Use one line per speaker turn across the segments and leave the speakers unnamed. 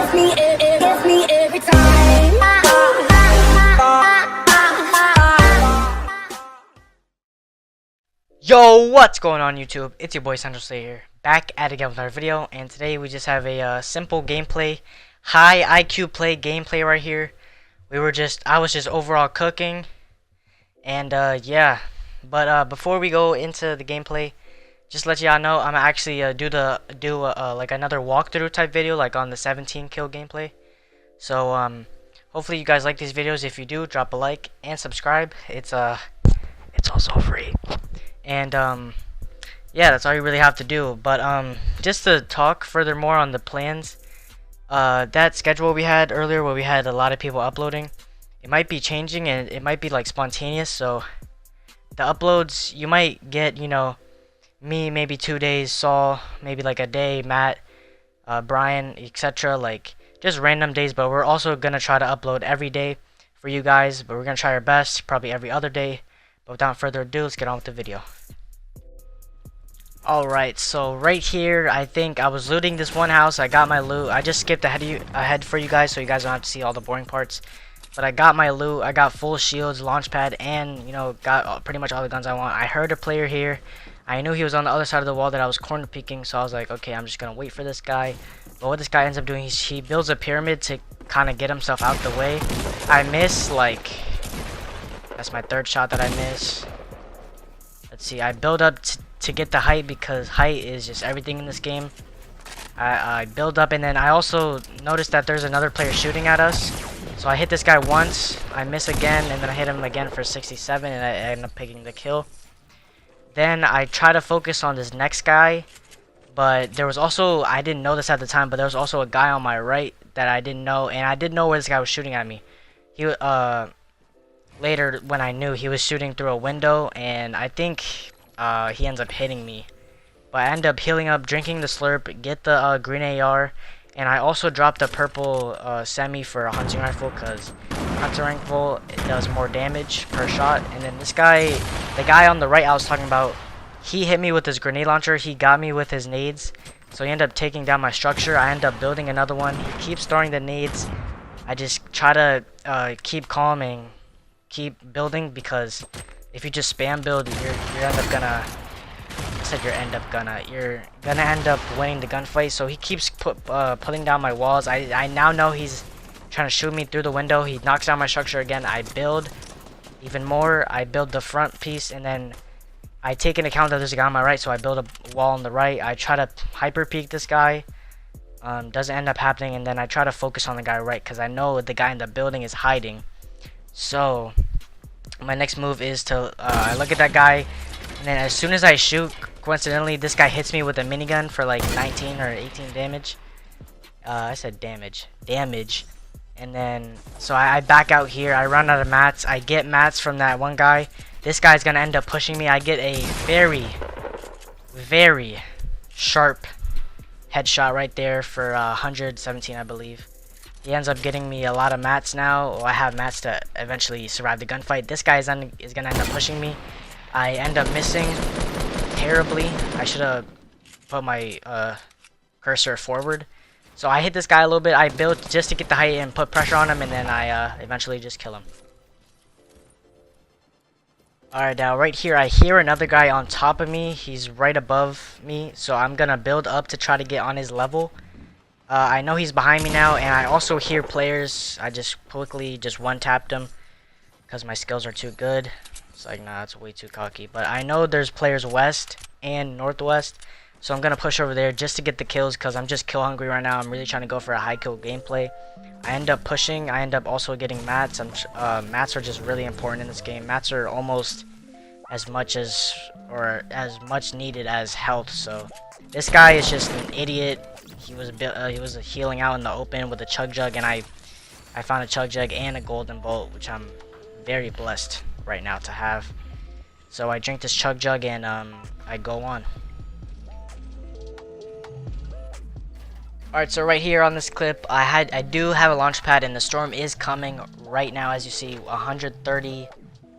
gets me every time.
Yo, what's going on YouTube? It's your boy SlaAyer, back at it again with another video, and today we just have a simple gameplay, high IQ play gameplay right here. I was just overall cooking, and yeah. But before we go into the gameplay, just let y'all know I'm actually do like another walkthrough type video, like on the 17 kill gameplay. So hopefully you guys like these videos. If you do, drop a like and subscribe. It's also free. And yeah, that's all you really have to do. But just to talk furthermore on the plans, that schedule we had earlier where we had a lot of people uploading, it might be changing, and it might be like spontaneous. So the uploads, you might get, you know, me maybe 2 days, Saul maybe like a day, Matt, Brian, etc., like just random days. But we're also gonna try to upload every day for you guys, but we're gonna try our best, probably every other day. But without further ado, let's get on with the video. Alright, so right here, I think I was looting this one house. I got my loot. I just skipped ahead for you guys, so you guys don't have to see all the boring parts. But I got my loot. I got full shields, launch pad, and, you know, got pretty much all the guns I want. I heard a player here. I knew he was on the other side of the wall that I was corner peeking, so I was like, okay, I'm just gonna wait for this guy. But what this guy ends up doing, he builds a pyramid to kind of get himself out the way. I miss, like, that's my third shot that I miss. Let's see, I build up to get the height, because height is just everything in this game. I build up, and then I also noticed that there's another player shooting at us. So I hit this guy once, I miss again, and then I hit him again for 67, and I end up picking the kill. Then I try to focus on this next guy, but there was also, I didn't know this at the time, but there was also a guy on my right that I didn't know, and I didn't know where this guy was shooting at me. He later, when I knew, he was shooting through a window, and I think he ends up hitting me. But I end up healing up, drinking the slurp, get the green AR, and I also dropped a purple semi for a hunting rifle, because hunting rifle, it does more damage per shot. And then this guy, the guy on the right I was talking about, he hit me with his grenade launcher. He got me with his nades, so he ended up taking down my structure. I end up building another one. He keeps throwing the nades. I just try to keep calm and keep building, because if you just spam build, you're gonna end up winning the gunfight. So he keeps pulling down my walls. I now know he's trying to shoot me through the window. He knocks down my structure again. I build even more. I build the front piece, and then I take into account that there's a guy on my right, so I build a wall on the right. I try to hyper peek this guy. Doesn't end up happening, and then I try to focus on the guy right, because I know the guy in the building is hiding. So my next move is to I look at that guy, and then as soon as I shoot, coincidentally this guy hits me with a minigun for like 19 or 18 damage. I said damage. And then so I back out here. I run out of mats. I get mats from that one guy. This guy's gonna end up pushing me. I get a very, very sharp headshot right there for 117, I believe. He ends up getting me a lot of mats now. I have mats to eventually survive the gunfight. This guy is gonna end up pushing me. I end up missing terribly. I should have put my cursor forward. So I hit this guy a little bit. I built just to get the height and put pressure on him, and then I eventually just kill him. Alright, now right here I hear another guy on top of me. He's right above me, so I'm gonna build up to try to get on his level. I know he's behind me now, and I also hear players. I just quickly one-tapped him because my skills are too good. It's like, nah, that's way too cocky. But I know there's players west and northwest, so I'm gonna push over there just to get the kills, because I'm just kill hungry right now. I'm really trying to go for a high kill gameplay. I end up pushing. I end up also getting mats. Mats are just really important in this game. Mats are almost as much needed as health. So this guy is just an idiot. He was healing out in the open with a chug jug, and I found a chug jug and a golden bolt, which I'm very blessed right now to have. So I drink this chug jug, and I go on. Alright, so right here on this clip, I do have a launch pad, and the storm is coming right now. As you see, 130.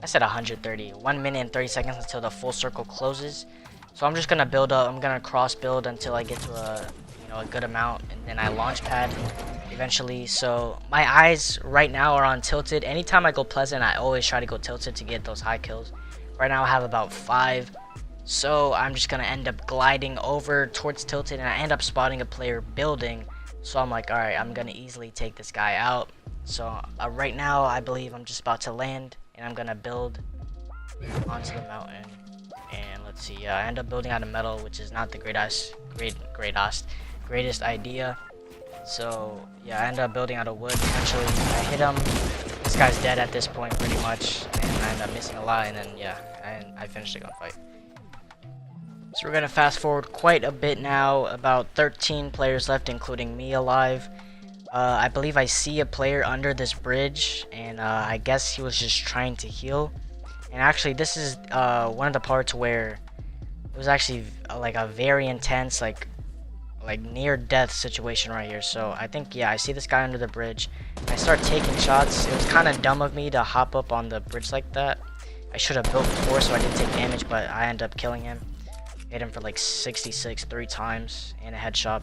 I said 130. 1 minute and 30 seconds until the full circle closes. So I'm just gonna build up. I'm gonna cross build until I get to a a good amount, and then I launch pad eventually. So my eyes right now are on tilted. Anytime I go pleasant, I always try to go tilted to get those high kills. Right now I have about 5, so I'm just gonna end up gliding over towards tilted, and I end up spotting a player building. So I'm like, alright, I'm gonna easily take this guy out. So right now I believe I'm just about to land, and I'm gonna build onto the mountain. And let's see, I end up building out of metal, which is not the greatest idea. So yeah, I end up building out of wood. Eventually I hit him. This guy's dead at this point pretty much, and I end up missing a lot, and then yeah, I finished the gunfight. So we're gonna fast forward quite a bit now, about 13 players left, including me alive. I believe I see a player under this bridge, and I guess he was just trying to heal. And actually, this is one of the parts where it was actually like a very intense, like near death situation right here. So I think, yeah, I see this guy under the bridge. I start taking shots. It was kind of dumb of me to hop up on the bridge like that. I should have built before so I didn't take damage, but I end up killing him. Hit him for like 66 3 times and a headshot.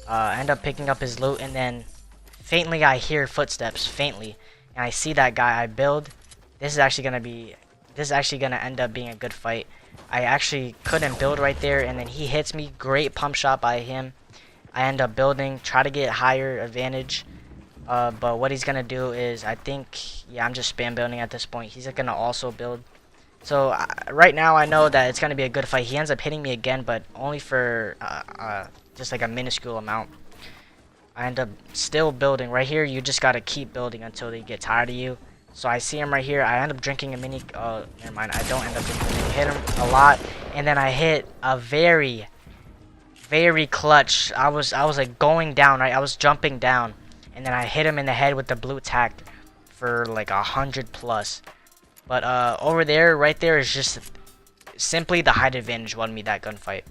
I end up picking up his loot, and then faintly I hear footsteps, faintly, and I see that guy. I build. This is actually gonna end up being a good fight. I actually couldn't build right there, and then he hits me. Great pump shot by him. I end up building, try to get higher advantage. But what he's gonna do is, I think, yeah, I'm just spam building at this point. He's gonna also build. So right now I know that it's gonna be a good fight. He ends up hitting me again, but only for just like a minuscule amount. I end up still building. Right here, you just gotta keep building until they get tired of you. So I see him right here. I end up drinking a mini. Never mind. I don't end up drinking a mini. Hit him a lot, and then I hit a very, very clutch. I was like going down, right? I was jumping down, and then I hit him in the head with the blue tack for like 100 plus. But over there, right there, is just simply the height advantage won me that gunfight.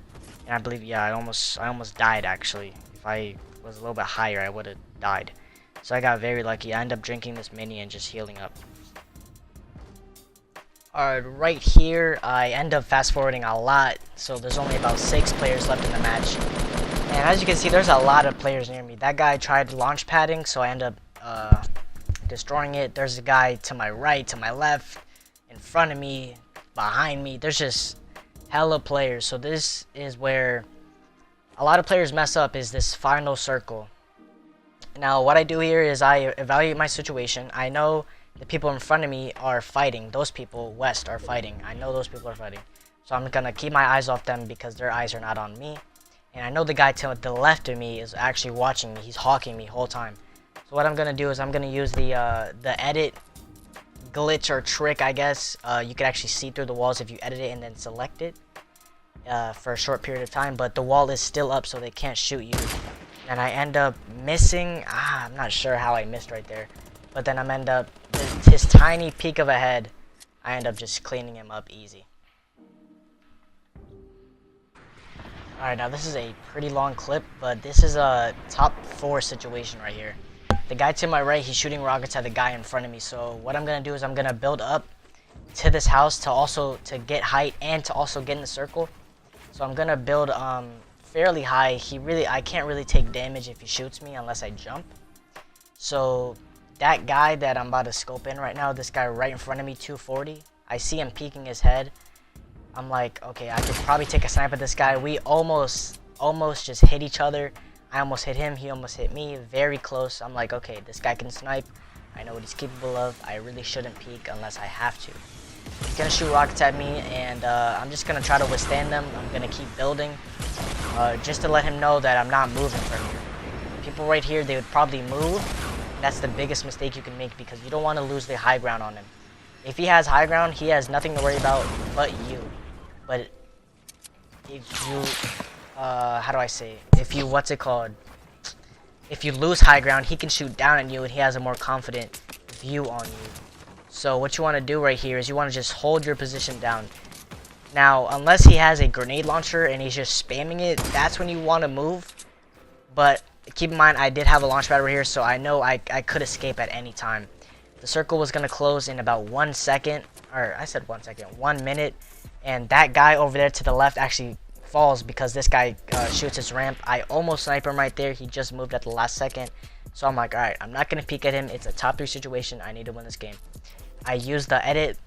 And I believe, yeah, I almost died actually. If I was a little bit higher, I would have died. So I got very lucky. I end up drinking this mini and just healing up. Alright, right here, I end up fast forwarding a lot. So there's only about 6 players left in the match. And as you can see, there's a lot of players near me. That guy tried launch padding, so I end up destroying it. There's a guy to my right, to my left, in front of me, behind me. There's just hella players. So this is where a lot of players mess up, is this final circle. Now what I do here is I evaluate my situation. I know the people in front of me are fighting. Those people west are fighting. I know those people are fighting. So I'm gonna keep my eyes off them because their eyes are not on me. And I know the guy to the left of me is actually watching me. He's hawking me whole time. So what I'm gonna do is I'm gonna use the edit glitch or trick, I guess. You can actually see through the walls if you edit it and then select it for a short period of time. But the wall is still up, so they can't shoot you. And I end up missing. I'm not sure how I missed right there. But then I'm end up his tiny peak of a head. I end up just cleaning him up easy. Alright, now this is a pretty long clip, but this is a top 4 situation right here. The guy to my right, he's shooting rockets at the guy in front of me. So what I'm gonna do is I'm gonna build up to this house to get height and to also get in the circle. So I'm gonna build fairly high. I can't really take damage if he shoots me unless I jump. So that guy that I'm about to scope in right now, this guy right in front of me, 240, I see him peeking his head. I'm like, okay, I could probably take a snipe at this guy. We almost just hit each other. I almost hit him, he almost hit me, very close. I'm like, okay, this guy can snipe. I know what he's capable of. I really shouldn't peek unless I have to. He's gonna shoot rockets at me, and I'm just gonna try to withstand them. I'm gonna keep building, just to let him know that I'm not moving from here. People right here, they would probably move. That's the biggest mistake you can make because you don't want to lose the high ground on him. If he has high ground, he has nothing to worry about but you. But if you, how do I say it? If you, if you lose high ground, he can shoot down at you and he has a more confident view on you. So what you want to do right here is you want to just hold your position down. Now, unless he has a grenade launcher and he's just spamming it, that's when you want to move. But keep in mind, I did have a launch pad right here, so I know I could escape at any time. The circle was going to close in about 1 second, or I said 1 second, 1 minute. And that guy over there to the left actually falls because this guy shoots his ramp. I almost snipe him right there. He just moved at the last second. So I'm like, alright, I'm not going to peek at him. It's a top 3 situation. I need to win this game. I use the edit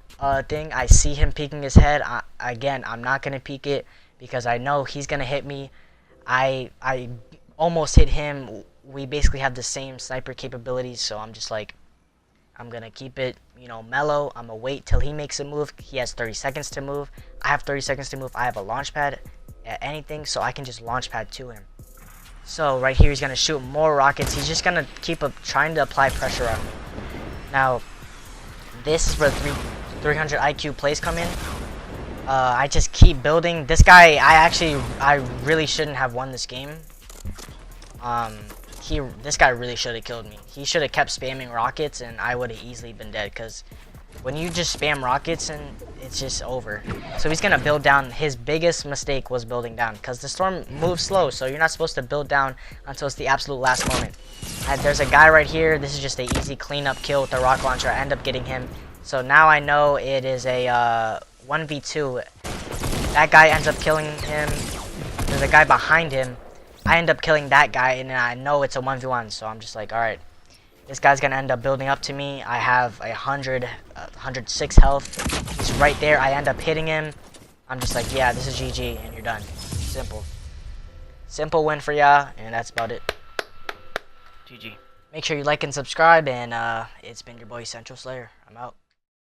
thing. I see him peeking his head. Again, I'm not going to peek it because I know he's going to hit me. I almost hit him. We basically have the same sniper capabilities, so I'm just like, I'm going to keep it, you know, mellow. I'm going to wait till he makes a move. He has 30 seconds to move. I have 30 seconds to move. I have a launch pad at anything, so I can just launch pad to him. So right here, he's going to shoot more rockets. He's just going to keep trying to apply pressure on me. Now, this is where 300 IQ plays come in. I just keep building. This guy, I really shouldn't have won this game. This guy really should have killed me. He should have kept spamming rockets, and I would have easily been dead. Cause when you just spam rockets, and it's just over. So he's gonna build down. His biggest mistake was building down, cause the storm moves slow. So you're not supposed to build down until it's the absolute last moment. There's a guy right here. This is just an easy cleanup kill with the rocket launcher. I end up getting him. So now I know it is a 1v2. That guy ends up killing him. There's a guy behind him. I end up killing that guy, and I know it's a 1v1. So I'm just like, all right, this guy's gonna end up building up to me. I have 106 health. He's right there. I end up hitting him. I'm just like, yeah, this is GG, and you're done. Simple win for ya, and that's about it. GG. Make sure you like and subscribe, and it's been your boy Central SlaAyer. I'm out.